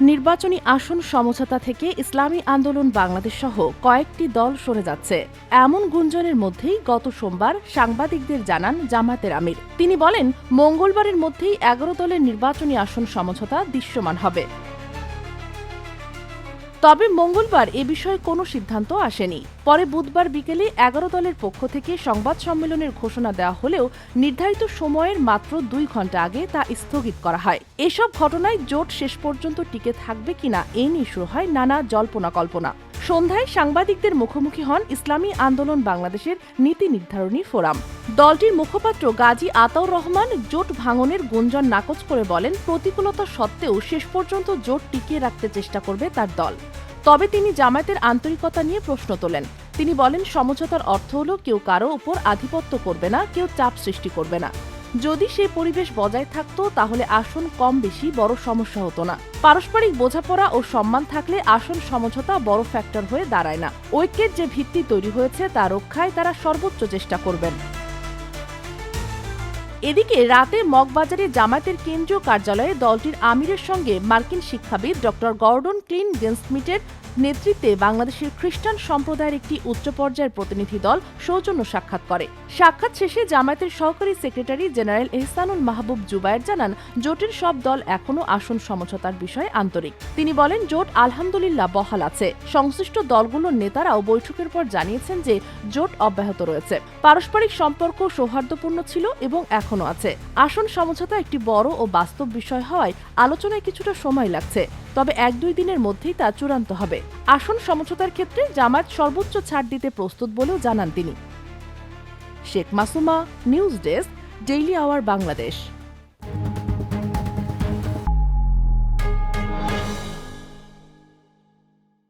নির্বাচনী আসন সমঝোতা থেকে ইসলামী আন্দোলন বাংলাদেশ সহ কয়েকটি দল সরে যাচ্ছে এমন গুঞ্জনের মধ্যেই গত সোমবার সাংবাদিকদের জানান জামায়াতের আমির। তিনি বলেন, মঙ্গলবারের মধ্যেই ১১ দলের নির্বাচনী আসন সমঝোতা দৃশ্যমান হবে। তবে মঙ্গলবার এ বিষয়ে কোনো সিদ্ধান্ত আসেনি। পরে বুধবার বিকেলে ১১ দলের পক্ষ থেকে সংবাদ সম্মেলনের ঘোষণা দেওয়া হলেও নির্ধারিত সময়ের মাত্র ২ ঘণ্টা আগে তা স্থগিত করা হয়। এসব ঘটনায় জোট শেষ পর্যন্ত টিকে থাকবে কিনা এ নিয়ে শুরু হয় নানা জল্পনা কল্পনা। সন্ধ্যায় সাংবাদিকদের মুখোমুখি হন ইসলামী আন্দোলন বাংলাদেশের নীতি নির্ধারণী ফোরাম। দলটির মুখপাত্র গাজী আতাউর রহমান জোট ভাঙনের গুঞ্জন নাকচ করে বলেন, প্রতিকূলতা সত্ত্বেও শেষ পর্যন্ত জোট টিকিয়ে রাখতে চেষ্টা করবে তার দল। তবে তিনি জামায়াতের আন্তরিকতা নিয়ে প্রশ্ন তোলেন। তিনি বলেন, সমঝোতার অর্থ হলো কেউ কারো উপর আধিপত্য করবে না, কেউ চাপ সৃষ্টি করবে না। যদি সেই পরিবেশ বজায় থাকত তাহলে আসন কম বেশি বড় সমস্যা হতো না। পারস্পরিক বোঝাপড়া ও সম্মান থাকলে আসন সমঝোতা বড় ফ্যাক্টর হয়ে দাঁড়ায় না। ঐক্যের যে ভিত্তি তৈরি হয়েছে তা রক্ষায় তারা সর্বোচ্চ চেষ্টা করবেন। এদিকে রাতে মগবাজারে জামায়াতের কেন্দ্রীয় কার্যালয়ে দলটির আমিরের সঙ্গে মার্কিন শিক্ষাবিদ ড গর্ডন ক্লিন গেনস্মিটের নেতৃত্বে বাংলাদেশের খ্রিস্টান সম্প্রদায়ের একটি উচ্চ পর্যায়ের প্রতিনিধি দল সৌজন্য সাক্ষাৎ করে। সাক্ষাৎ শেষে জামায়াতের সহকারী সেক্রেটারি জেনারেল এহসানুল মাহবুব জুবায়ের জানান, জোটের সব দল এখনও আসন সমঝোতার বিষয়ে আন্তরিক। তিনি বলেন, জোট আলহামদুলিল্লাহ বহাল আছে। সংশ্লিষ্ট দলগুলোর নেতারাও বৈঠকের পর জানিয়েছেন যে জোট অব্যাহত রয়েছে। পারস্পরিক সম্পর্ক সৌহার্দ্যপূর্ণ ছিল এবং এখনও আছে। আসন সমঝোতা একটি বড় ও বাস্তব বিষয় হওয়ায় আলোচনায় কিছুটা সময় লাগছে, তবে ১-২ দিনের মধ্যেই তা চূড়ান্ত হবে। আসন সমঝোতার ক্ষেত্রে জামায়াত সর্বোচ্চ ছাড় দিতে প্রস্তুত বলেও জানান তিনি। Sheikh Masuma, news desk, daily our Bangladesh.